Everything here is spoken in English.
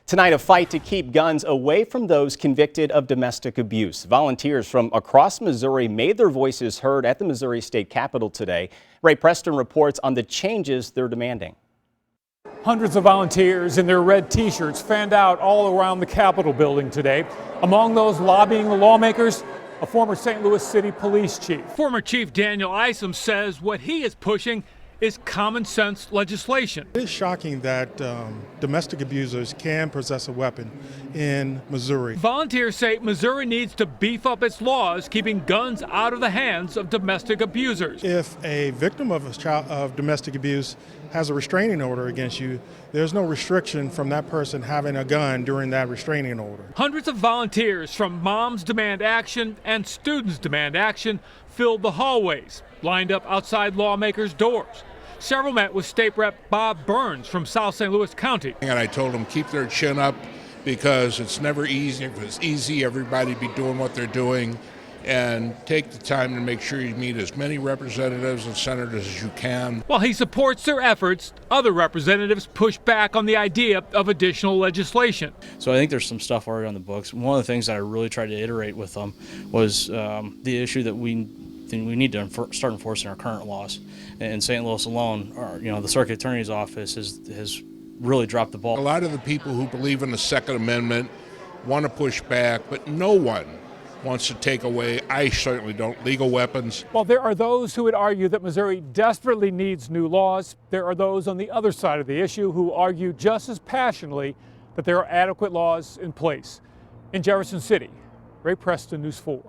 Tonight, a fight to keep guns away from those convicted of domestic abuse. Volunteers from across Missouri made their voices heard at the Missouri State Capitol today. Ray Preston reports on the changes they're demanding. Hundreds of volunteers in their red T-shirts fanned out all around the Capitol building today. Among those lobbying the lawmakers, a former St. Louis City police chief. Former Chief Daniel Isom says what he is pushing is common sense legislation. It is shocking that domestic abusers can possess a weapon in Missouri. Volunteers say Missouri needs to beef up its laws, keeping guns out of the hands of domestic abusers. If a victim of domestic abuse has a restraining order against you, there's no restriction from that person having a gun during that restraining order. Hundreds of volunteers from Moms Demand Action and Students Demand Action filled the hallways, lined up outside lawmakers' doors. Several met with State Rep Bob Burns from South St. Louis County. And I told them keep their chin up because it's never easy. If it's easy, everybody be doing what they're doing. And take the time to make sure you meet as many representatives and senators as you can. While he supports their efforts, other representatives push back on the idea of additional legislation. So I think there's some stuff already on the books. One of the things that I really tried to iterate with them was the issue that we need to start enforcing our current laws. In St. Louis alone, the Circuit Attorney's Office has really dropped the ball. A lot of the people who believe in the Second Amendment want to push back, but no one wants to take away, I certainly don't, legal weapons. While there are those who would argue that Missouri desperately needs new laws, there are those on the other side of the issue who argue just as passionately that there are adequate laws in place. In Jefferson City, Ray Preston, News 4.